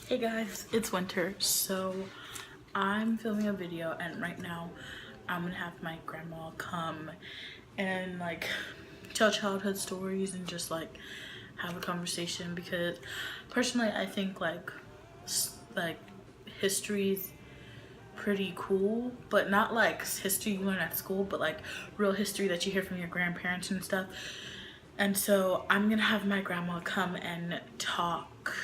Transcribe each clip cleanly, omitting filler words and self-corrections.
Hey guys, it's winter, so I'm filming a video and right now I'm gonna have my grandma come and like tell childhood stories and just like have a conversation, because personally I think like history is pretty cool, but not like history you learn at school, but like real history that you hear from your grandparents and stuff. And so I'm gonna have my grandma come and talk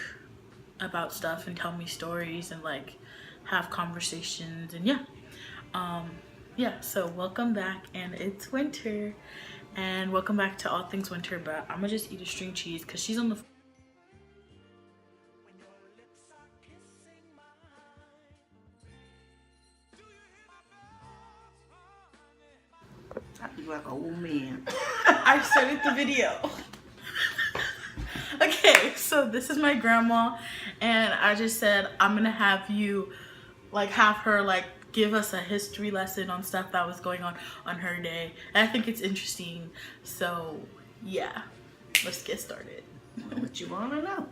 about stuff and tell me stories and like have conversations. And yeah, so welcome back, and it's winter, and welcome back to All Things Winter. But I'm gonna just eat a string cheese because she's on the I look like an old man. I started the video. Okay, so this is my grandma, and I just said I'm gonna have you like have her like give us a history lesson on stuff that was going on her day. And I think it's interesting. So yeah, let's get started. What you want to know?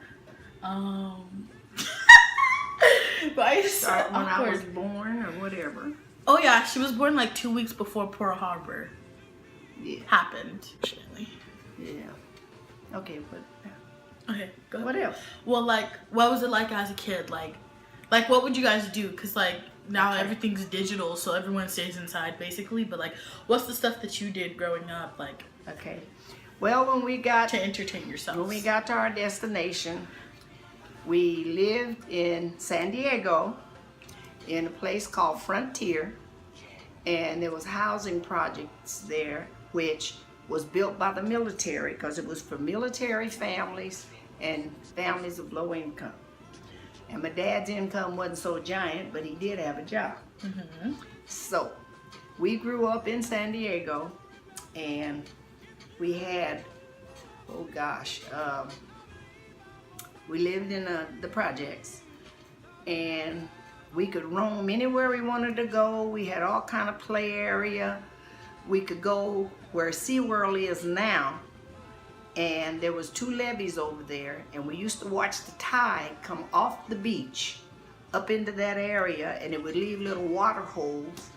But I Start when I was born or whatever. Oh yeah, she was born like 2 weeks before Pearl Harbor happened. Yeah. Okay, but Okay, go ahead. what else? Well, like, what was it like as a kid? Like what would you guys do? Because like now everything's digital, so everyone stays inside basically. But like, what's the stuff that you did growing up, like Okay. Well, when we got to entertain yourself? when we got to our destination, we lived in San Diego in a place called Frontier, and there was housing projects there, which was built by the military because it was for military families and families of low income. And my dad's income wasn't so giant, but he did have a job. Mm-hmm. So we grew up in San Diego, and we had, we lived in the projects, and we could roam anywhere we wanted to go. We had all kind of play area. We could go where SeaWorld is now, and there was 2 levees over there, and we used to watch the tide come off the beach up into that area, and it would leave little water holes.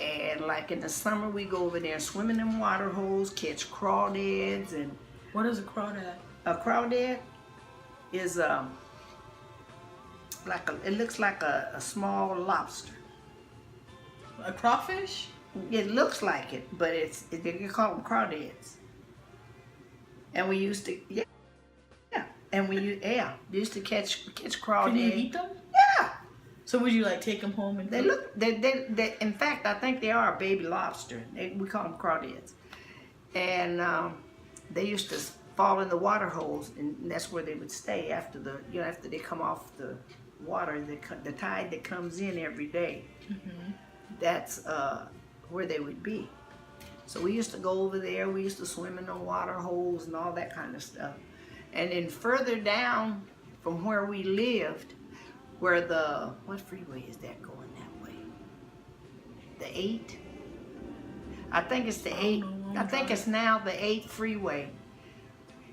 And like in the summer, we go over there swimming in water holes, catch crawdads. And What is a crawdad? a crawdad is it looks like a small lobster. A crawfish? It looks like it, but you call them crawdads. And we used to and we used to catch crawdads. Can you eat them? Yeah. So would you like take them home and They look, they in fact, I think they are a baby lobster. We call them crawdads. And they used to fall in the water holes, and that's where they would stay after after they come off the water, the tide that comes in every day. Mm-hmm. That's where they would be. So we used to go over there. We used to swim in the water holes and all that kind of stuff. And then further down from where we lived, where what freeway is that going that way? The 8? I think it's the 8. I think it's now the 8 freeway.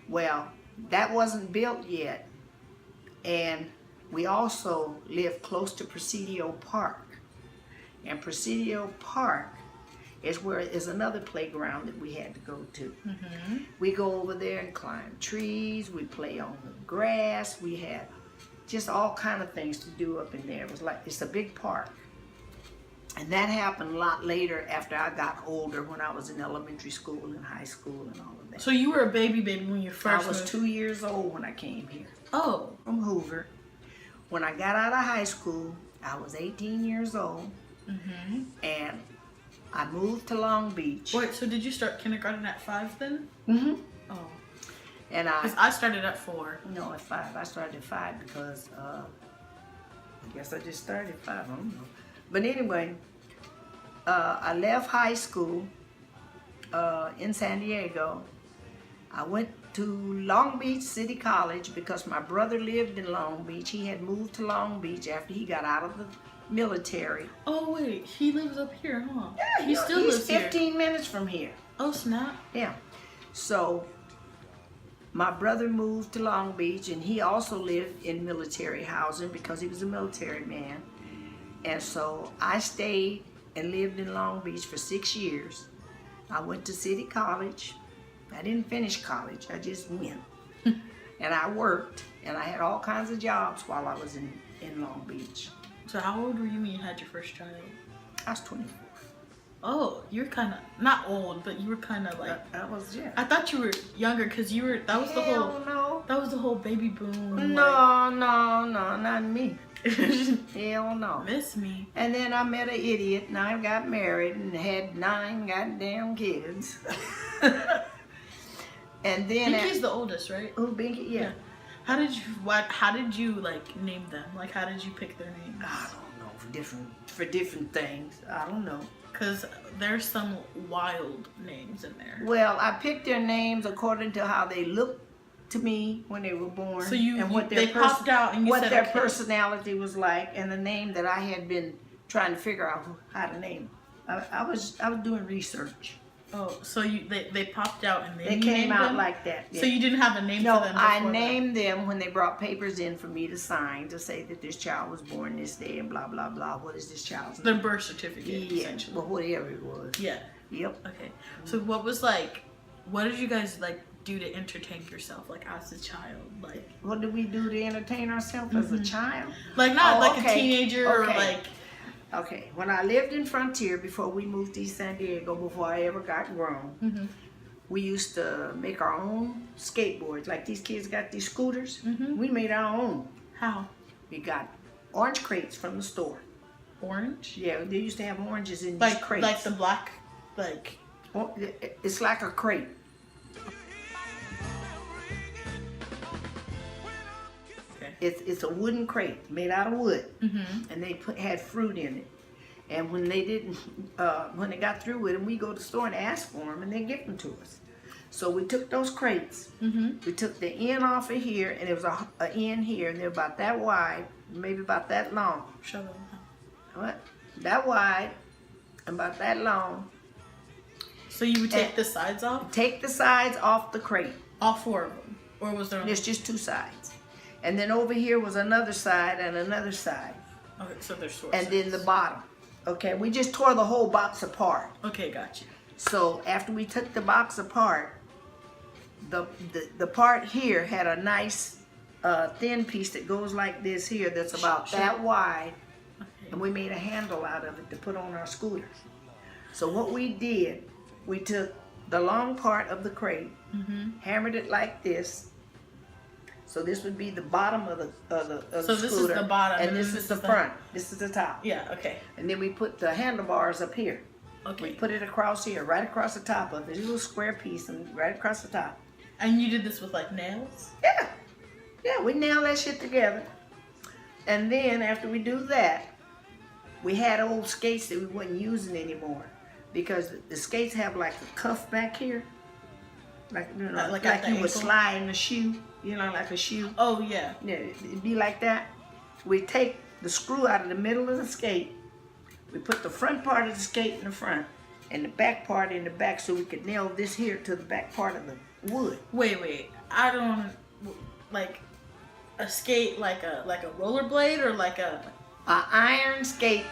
Well, that wasn't built yet. And we also lived close to Presidio Park. And Presidio Park is another playground that we had to go to. Mm-hmm. We go over there and climb trees. We play on the grass. We had just all kind of things to do up in there. It's a big park. And that happened a lot later after I got older, when I was in elementary school and high school and all of that. So you were a baby when you first I was moved? 2 years old when I came here Oh. from Hoover. When I got out of high school, I was 18 years old. Mm-hmm. And I moved to Long Beach. Wait, so did you start kindergarten at 5 then? Mm-hmm. Oh. And Because I started at 4. No, at 5. I started at 5 because I guess I just started at 5. I don't know. But anyway, I left high school in San Diego. I went to Long Beach City College because my brother lived in Long Beach. He had moved to Long Beach after he got out of the military. Oh wait, he lives up here, huh? Yeah, he still lives 15 here. minutes from here. Oh snap! Yeah. So My brother moved to Long Beach, and he also lived in military housing because he was a military man. And so I stayed and lived in Long Beach for 6 years. I went to City College. I didn't finish college, I just went. And I worked, and I had all kinds of jobs while I was in Long Beach. So how old were you when you had your first child? I was 24. Oh, you're kind of not old, but you were kind of like. I was, yeah. I thought you were younger because you were. That was the whole. No. That was the whole baby boom. No, not me. Hell no. Miss me. And then I met an idiot, and I got married and had 9 goddamn kids. And then Binky's the oldest, right? Who, Binky? Yeah. How did you like name them? Like, how did you pick their names? I don't know, for different things. I don't know. Because there's some wild names in there. Well, I picked their names according to how they looked to me when they were born. So they popped out and you what said, their okay. personality was like, and the name that I had been trying to figure out how to name. I was doing research. Oh, so they popped out and They you came named out them? like that. Yeah. So you didn't have a name No, for them I before named them when they brought papers in for me to sign to say that this child was born this day and blah blah blah. What is this child's that? The name? birth certificate, Yeah, essentially. well, whatever it was. Yeah. Yep. Okay. So what did you guys like do to entertain yourself, like as a child, like? What did we do to entertain ourselves as a child? Like not Oh, like okay. a teenager or Okay. like. Okay, when I lived in Frontier before we moved to East San Diego, before I ever got grown, we used to make our own skateboards. Like these kids got these scooters, we made our own. How? We got orange crates from the store. Orange? Yeah, they used to have oranges in these Like crates. like the black, like. Oh, it's like a crate. Okay. It's a wooden crate made out of wood, and they had fruit in it. And when they didn't, when they got through with them, we go to the store and ask for them, and they give them to us. So we took those crates, we took the end off of here, and there was a end here, and they're about that wide, maybe about that long. Show them. What? That wide, and about that long. So you would take the sides off? Take the sides off the crate. All 4 of them, or was there? There's just 2 sides, and then over here was another side and another side, Okay, so there's 4. and sides. then the bottom. Okay, we just tore the whole box apart. Okay, got you. So after we took the box apart, the part here had a nice thin piece that goes like this here that's about that wide, Okay. and we made a handle out of it to put on our scooters. So what we did, we took the long part of the crate, hammered it like this. So this would be the bottom of the So this is the bottom, and and this then is the front. This is the top. Yeah. Okay. And then we put the handlebars up here. Okay. We put it across here, right across the top of it. A little square piece, and right across the top. And you did this with like nails? Yeah. Yeah, we nailed that shit together. And then after we do that, we had old skates that we wasn't using anymore. Because the skates have like a cuff back here. Like, you know, Like like at the you would ankle? slide in a shoe. You know, like a shoe. Oh yeah. Yeah, it'd be like that. We take the screw out of the middle of the skate. We put the front part of the skate in the front and the back part in the back so we could nail this here to the back part of the wood. Wait. I don't like a skate like a rollerblade or like a. An iron skate.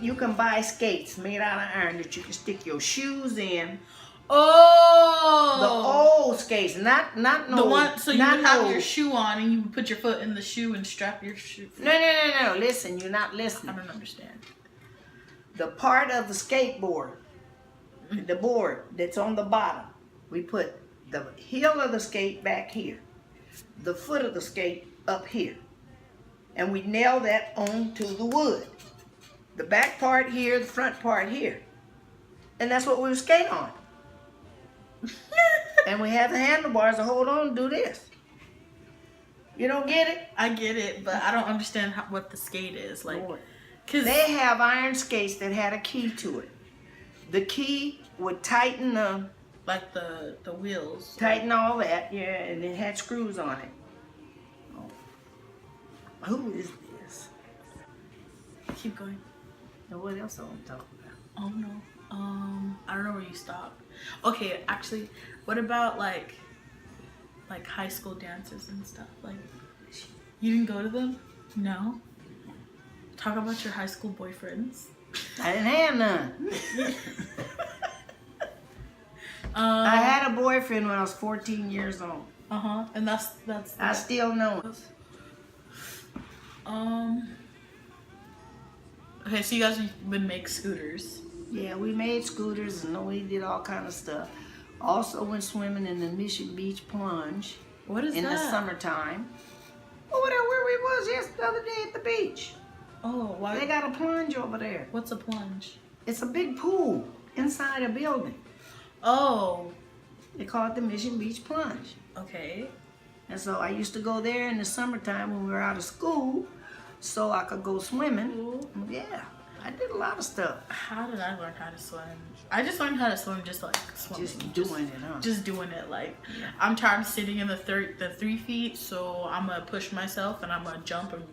You can buy skates made out of iron that you can stick your shoes in. Oh. The old skates, not no. The one, so you not would have no- your shoe on and you would put your foot in the shoe and strap your shoe. No. Listen, you're not I listening. don't understand. The part of the skateboard, the board that's on the bottom, we put the heel of the skate back here, the foot of the skate up here, and we nail that onto the wood. The back part here, the front part here, and that's what we would skate on. And we have the handlebars to hold on and do this. You don't get it? I get it, but I don't understand what the skate is like. Lord. Cause They have iron skates that had a key to it. The key would tighten like the wheels. tighten all that, yeah, and it had screws on it. Oh. Who is this? Keep going. Now what else I want to talk about? Oh no. I don't know where you stopped. Okay, actually, what about like like high school dances and stuff? Like, you didn't go to them? No? Talk about your high school boyfriends. I didn't have none. I had a boyfriend when I was 14 years old. And that's I still know him. Okay, so you guys would make scooters. Yeah, we made scooters and we did all kind of stuff. Also went swimming in the Mission Beach Plunge. What is in that? the summertime. Over there where we was the other day at the beach. Oh, why? They got a plunge over there. What's a plunge? It's a big pool inside a building. Oh. They call it the Mission Beach Plunge. Okay. And so I used to go there in the summertime when we were out of school so I could go swimming. Cool. Yeah, I did a lot of stuff. How did I learn how to swim? I just learned how to swim just like swimming. Just doing it, huh? Just doing it. Like, I'm tired of sitting in the 3 feet, so I'm going to push myself and I'm going to jump and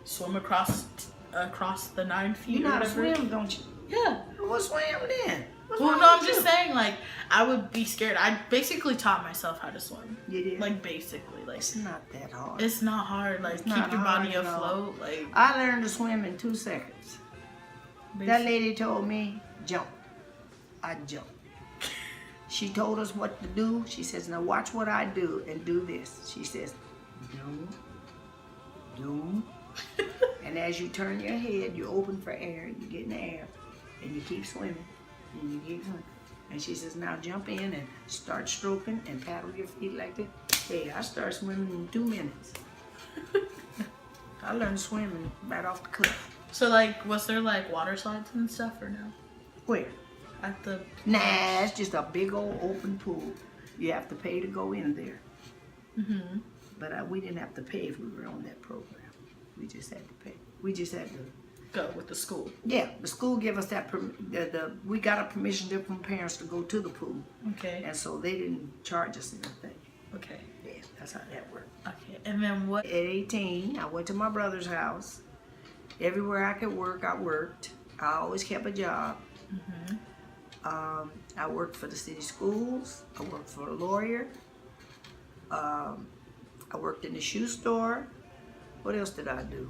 swim across the 9 feet. You know how to whatever. swim, don't you? Yeah. Well, swim then. What's Well, wrong no, I'm with just you? saying, like, I would be scared. I basically taught myself how to swim. You did? Like, basically. Like, It's not that hard. it's not hard. Like, It's keep not your body hard at all. afloat. Like, I learned to swim in 2 seconds. That lady told me, jump. I jumped. She told us what to do. She says, now watch what I do and do this. She says, do. And as you turn your head, you open for air, you get in the air, and you keep swimming, and you keep swimming. And she says, now jump in and start stroking and paddle your feet like this. Hey, I started swimming in 2 minutes. I learned swimming right off the cuff. So, like, was there, like, water slides and stuff or no? Where? At the... Nah, it's just a big old open pool. You have to pay to go in there. Mm-hmm. But we didn't have to pay if we were on that program. We just had to pay. We just had to Go with the school. Yeah, the school gave us that. We got a permission from parents to go to the pool, Okay. and so they didn't charge us anything. Okay. Yeah, that's how that worked. Okay. And then what? At 18, I went to my brother's house. Everywhere I could work, I worked. I always kept a job. Mm-hmm. I worked for the city schools. I worked for a lawyer. I worked in the shoe store. What else did I do?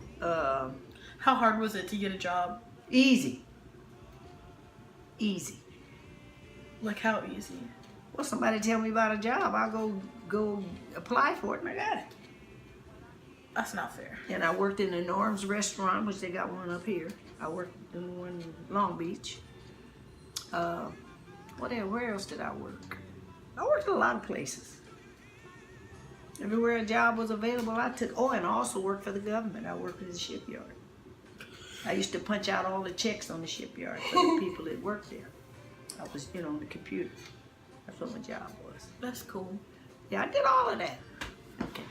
How hard was it to get a job? Easy. Easy. Like, how easy? Well, somebody tell me about a job, I go apply for it, and I got it. That's not fair. And I worked in the Norm's restaurant, which they got one up here. I worked in the one in Long Beach. Where else did I work? I worked in a lot of places. Everywhere a job was available, I took. Oh, and I also worked for the government. I worked in the shipyard. I used to punch out all the checks on the shipyard for the people that worked there. I was, on the computer. That's what my job was. That's cool. Yeah, I did all of that. Okay.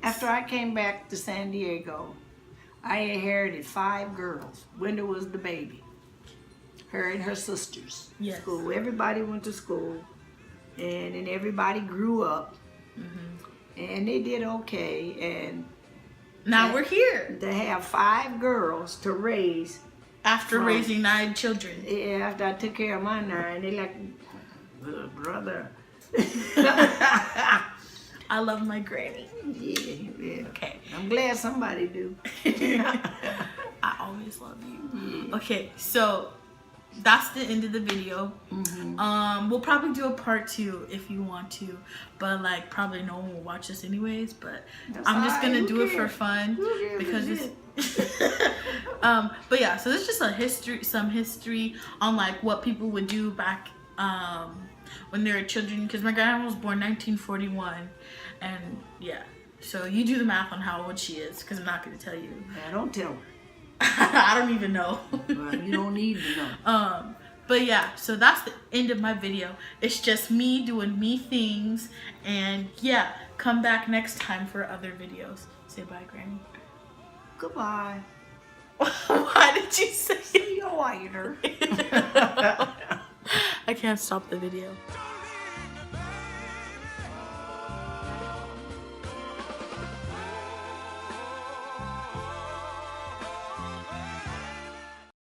After I came back to San Diego, I inherited 5 girls. Wenda was the baby. Her and her sisters. Yes. School. Everybody went to school, and then everybody grew up, and they did okay. And Now we're here. to have 5 girls to raise. After From- raising 9 children. Yeah, after I took care of my 9, they like, brother. I love my granny. Yeah. Okay. I'm glad somebody do. I always love you. Okay, so that's the end of the video. We'll probably do a part 2 if you want to, but like probably no one will watch this anyways. But That's I'm just alright, gonna who do it for cares? fun Who cares? because We it's. did. But yeah, so it's just some history on like what people would do back when they were children. Because my grandma was born 1941, and yeah. So you do the math on how old she is, because I'm not gonna tell you. Now, don't tell her. I don't even know. Well, you don't need to know. But yeah, so that's the end of my video. It's just me doing me things, and yeah, come back next time for other videos. Say bye, Granny. Goodbye. Why did you say See you later. I can't stop the video.